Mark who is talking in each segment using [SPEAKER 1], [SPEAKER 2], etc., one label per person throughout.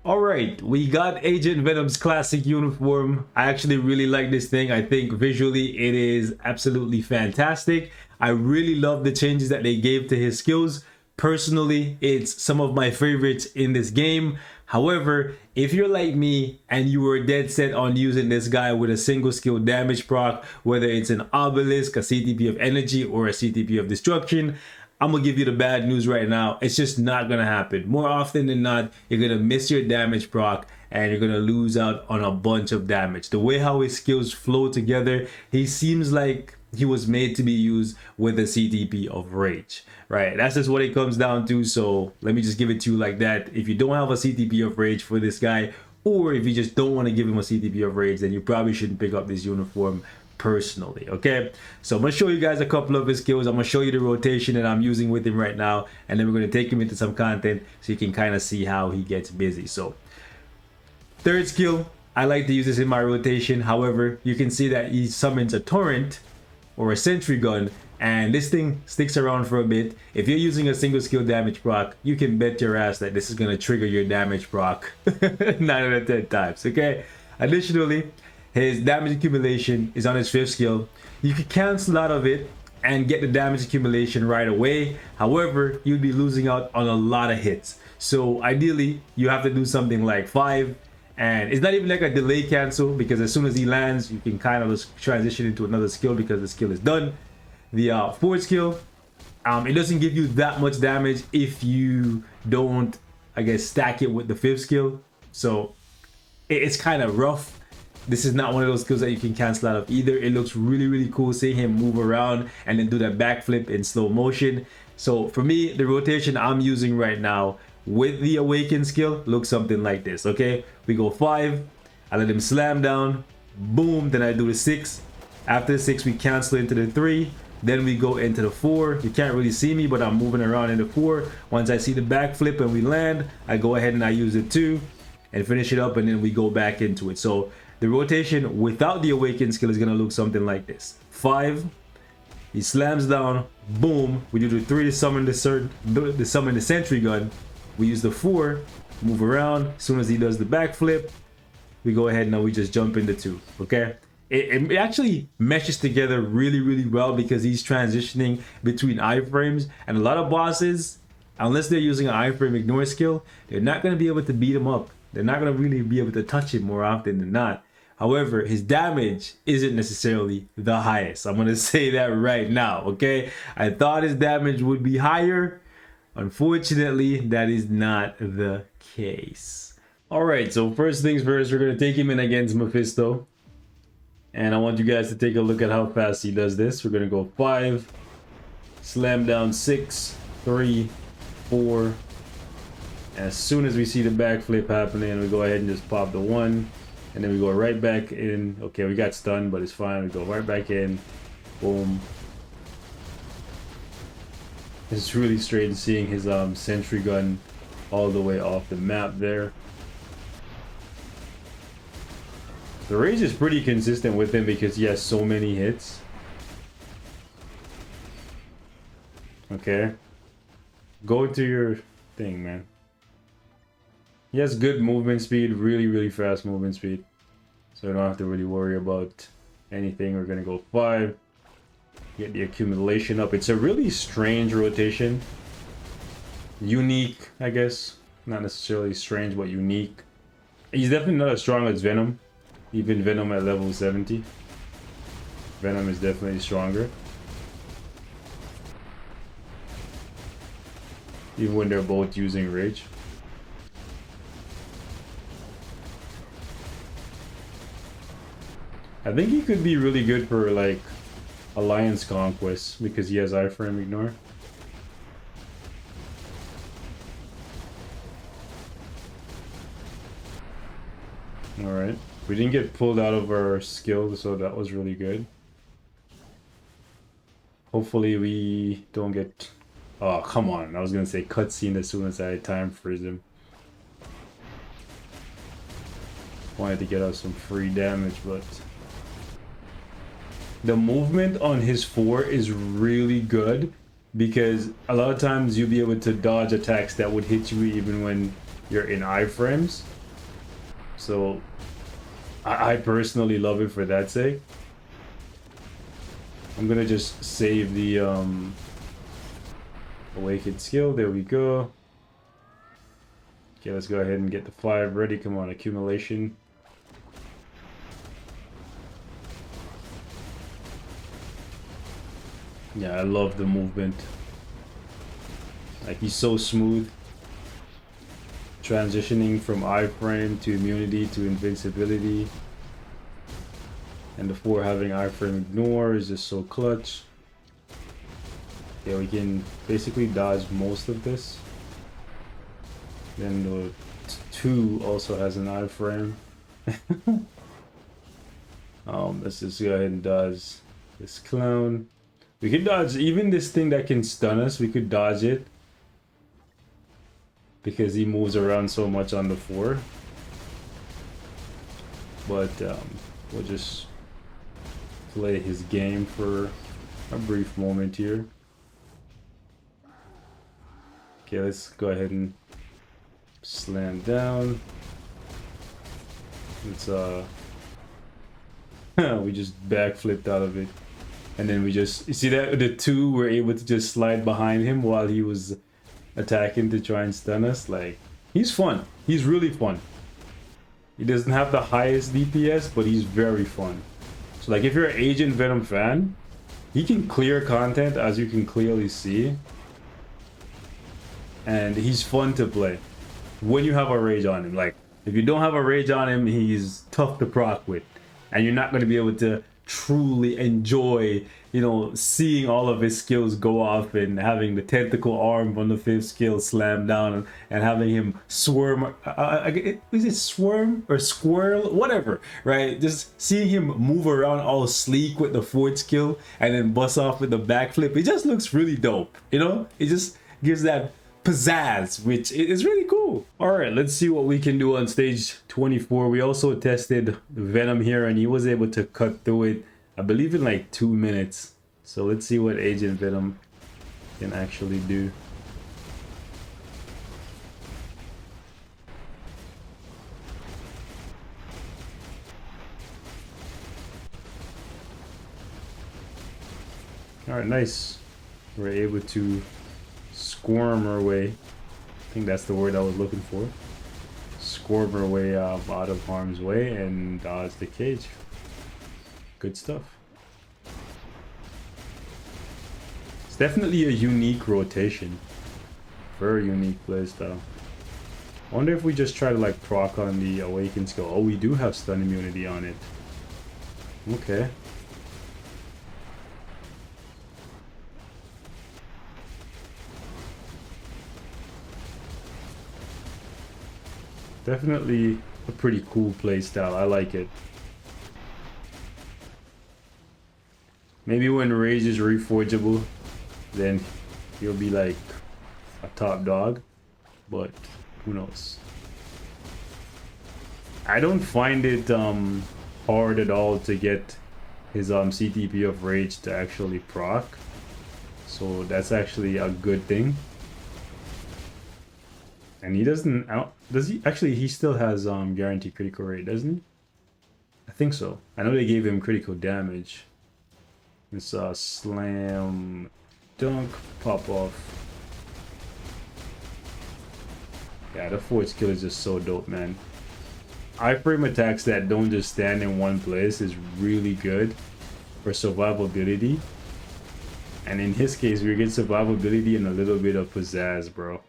[SPEAKER 1] All right, we got Agent Venom's classic uniform. I actually really like this thing. I think visually it is absolutely fantastic. I really love the changes that they gave to his skills. Personally, it's some of my favorites in this game. However, if you're like me and you were dead set on using this guy with a single skill damage proc, whether it's an obelisk, a CTP of energy, or a CTP of destruction, I'm gonna give you the bad news right now. It's just not gonna happen. More often than not, you're gonna miss your damage proc and you're gonna lose out on a bunch of damage. The way how his skills flow together, he seems like he was made to be used with a CTP of rage, right? That's just what it comes down to. So let me just give it to you like that. If you don't have a CTP of rage for this guy, or if you just don't want to give him a CTP of rage, then you probably shouldn't pick up this uniform personally. Okay, so I'm gonna show you guys a couple of his skills. I'm gonna show you the rotation that I'm using with him right now, and then we're gonna take him into some content so you can kind of see how he gets busy. So third skill, I like to use this in my rotation. However, you can see that he summons a torrent or a sentry gun, and this thing sticks around for a bit. If you're using a single skill damage proc, you can bet your ass that this is gonna trigger your damage proc 9 out of 10 times. Okay, additionally, his damage accumulation is on his 5th skill. You can cancel out of it and get the damage accumulation right away. However, you'd be losing out on a lot of hits. So ideally, you have to do something like 5. And it's not even like a delay cancel, because as soon as he lands, you can kind of just transition into another skill because the skill is done. The 4th skill, it doesn't give you that much damage if you don't, I guess, stack it with the 5th skill. So it's kind of rough. This is not one of those skills that you can cancel out of either. It looks really, really cool seeing him move around and then do that backflip in slow motion. So for me, the rotation I'm using right now with the awaken skill looks something like this. Okay, we go 5, I let him slam down, boom, then I do the 6. After the 6, we cancel into the 3, then we go into the 4. You can't really see me, but I'm moving around in the 4. Once I see the backflip and we land, I go ahead and I use the 2 and finish it up, and then we go back into it. So the rotation without the awaken skill is gonna look something like this. 5, he slams down, boom, we do the 3 to summon the sentry gun. We use the 4, move around. As soon as he does the backflip, we go ahead and now we just jump into 2. Okay, it actually meshes together really, really well because he's transitioning between iframes, and a lot of bosses, unless they're using an iframe ignore skill, they're not going to be able to beat him up. They're not going to really be able to touch him more often than not. However, his damage isn't necessarily the highest. I'm going to say that right now, okay? I thought his damage would be higher. Unfortunately, that is not the case. All right, so first things first, we're going to take him in against Mephisto. And I want you guys to take a look at how fast he does this. We're going to go 5, slam down 6, 3, 4. As soon as we see the backflip happening, we go ahead and just pop the 1. And then we go right back in. Okay, we got stunned, but it's fine. We go right back in. Boom. It's really strange seeing his sentry gun all the way off the map there. The rage is pretty consistent with him because he has so many hits. Okay. Go to your thing, man. He has good movement speed, really, really fast movement speed. So I don't have to really worry about anything. We're going to go 5. Get the accumulation up. It's a really strange rotation. Unique, I guess. Not necessarily strange, but unique. He's definitely not as strong as Venom. Even Venom at level 70. Venom is definitely stronger. Even when they're both using rage. I think he could be really good for like Alliance Conquest because he has iframe ignore. Alright. We didn't get pulled out of our skill, so that was really good. Hopefully we don't get... Oh, come on. I was going to say cutscene as soon as I time freeze him. Wanted to get us some free damage, but... The movement on his 4 is really good because a lot of times you'll be able to dodge attacks that would hit you even when you're in iframes. So I personally love it for that sake. I'm gonna just save the awakened skill. There we go. Okay, let's go ahead and get the 5 ready. Come on, accumulation. Yeah, I love the movement. Like, he's so smooth. Transitioning from iframe to immunity to invincibility. And the 4 having iframe ignore is just so clutch. Yeah, we can basically dodge most of this. Then the 2 also has an iframe. Let's just go ahead and dodge this clown. We could dodge even this thing that can stun us. We could dodge it because he moves around so much on the 4. But we'll just play his game for a brief moment here. Okay, let's go ahead and slam down. It's we just backflipped out of it. And then we just, you see that the 2 were able to just slide behind him while he was attacking to try and stun us. Like, he's fun. He's really fun. He doesn't have the highest DPS, but he's very fun. So like, if you're an Agent Venom fan, he can clear content, as you can clearly see. And he's fun to play when you have a rage on him. Like, if you don't have a rage on him, he's tough to proc with. And you're not going to be able to truly enjoy, you know, seeing all of his skills go off and having the tentacle arm on the 5th skill slam down and having him swarm. Is it swarm or squirrel? Whatever, right? Just seeing him move around all sleek with the 4th skill and then bust off with the backflip. It just looks really dope, you know? It just gives that pizzazz, which is really cool. All right, let's see what we can do on stage 24. We also tested Venom here and he was able to cut through it, I believe, in like 2 minutes. So let's see what Agent Venom can actually do. All right, nice. We're able to squirm our way. I think that's the word I was looking for. Squirm our way out of harm's way and dodge the cage. Good stuff. It's definitely a unique rotation. Very unique playstyle. I wonder if we just try to like proc on the awakened skill. Oh, we do have stun immunity on it. Okay. Definitely a pretty cool playstyle. I like it. Maybe when Rage is reforgeable, then he'll be like a top dog. But who knows? I don't find it hard at all to get his CTP of Rage to actually proc. So that's actually a good thing. And he doesn't does he actually, he still has guaranteed critical rate, doesn't he? I think so. I know they gave him critical damage. It's slam dunk pop off. Yeah, the 4th skill is just so dope, man. Iframe attacks that don't just stand in one place is really good for survivability. And in his case, we get survivability and a little bit of pizzazz, bro.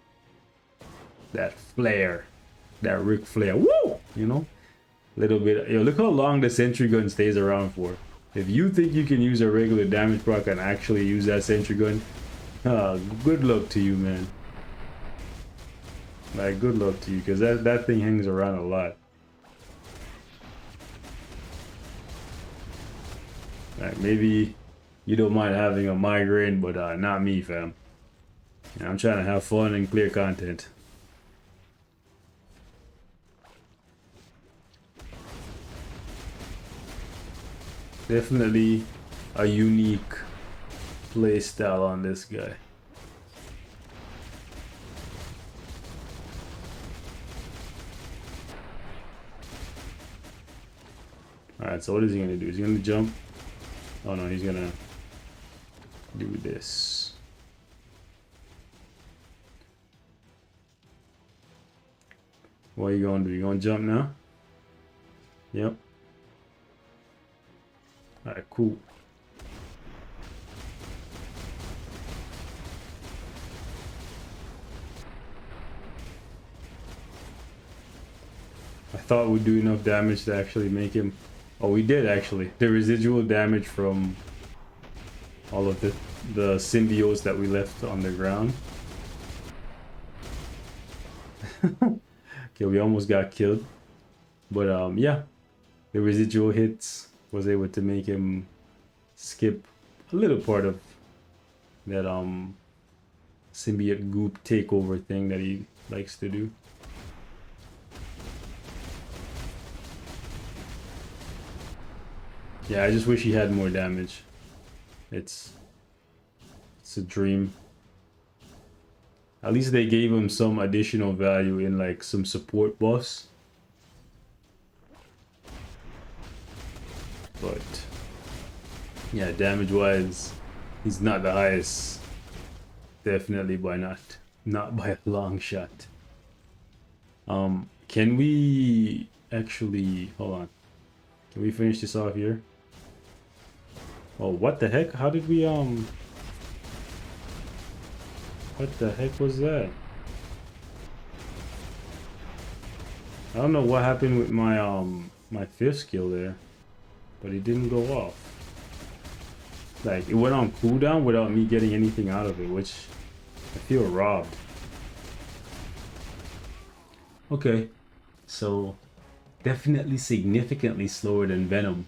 [SPEAKER 1] That flare, that Ric Flair, woo! You know, little bit. Yo, look how long the sentry gun stays around for. If you think you can use a regular damage proc and actually use that sentry gun, good luck to you, man. Like, good luck to you, because that thing hangs around a lot. Like, maybe you don't mind having a migraine, but not me, fam. I'm trying to have fun and clear content. Definitely a unique play style on this guy. Alright, so what is he gonna do? Is he gonna jump? Oh no, he's gonna do this. What are you gonna do? You gonna jump now? Yep. Alright, cool. I thought we'd do enough damage to actually make him. Oh, we did actually. The residual damage from all of the symbiotes that we left on the ground. Okay, we almost got killed. But yeah, the residual hits was able to make him skip a little part of that symbiote goop takeover thing that he likes to do. Yeah, I just wish he had more damage. It's a dream. At least they gave him some additional value in like some support buffs. But yeah, damage wise, he's not the highest. Definitely by not by a long shot. Can we actually hold on? Can we finish this off here? Oh, what the heck? How did we what the heck was that? I don't know what happened with my my fifth skill there, but it didn't go off. Like, it went on cooldown without me getting anything out of it, which I feel robbed. Okay, so definitely significantly slower than Venom,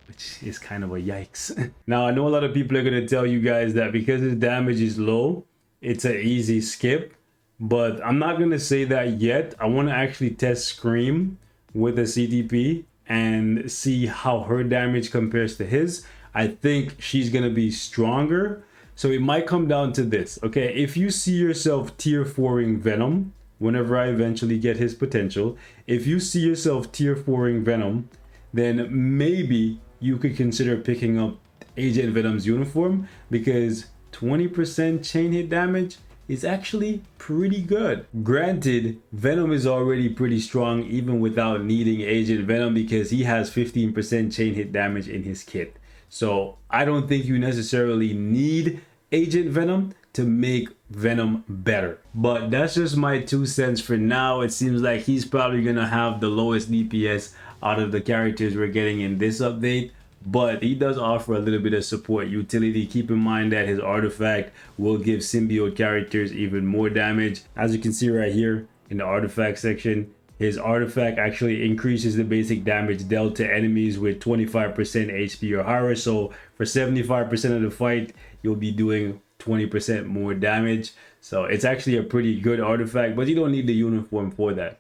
[SPEAKER 1] which is kind of a yikes. Now, I know a lot of people are going to tell you guys that because his damage is low, it's an easy skip, but I'm not going to say that yet. I want to actually test Scream with a CTP and see how her damage compares to his. I think she's going to be stronger. So it might come down to this, okay? If you see yourself tier 4ing Venom, whenever I eventually get his potential, if you see yourself tier 4ing Venom, then maybe you could consider picking up Agent Venom's uniform, because 20% chain hit damage is actually pretty good. Granted, Venom is already pretty strong even without needing Agent Venom, because he has 15% chain hit damage in his kit. So I don't think you necessarily need Agent Venom to make Venom better. But that's just my 2 cents for now. It seems like he's probably gonna have the lowest DPS out of the characters we're getting in this update, but he does offer a little bit of support utility. Keep in mind that his artifact will give symbiote characters even more damage. As you can see right here in the artifact section, his artifact actually increases the basic damage dealt to enemies with 25% HP or higher. So for 75% of the fight, you'll be doing 20% more damage. So it's actually a pretty good artifact, but you don't need the uniform for that.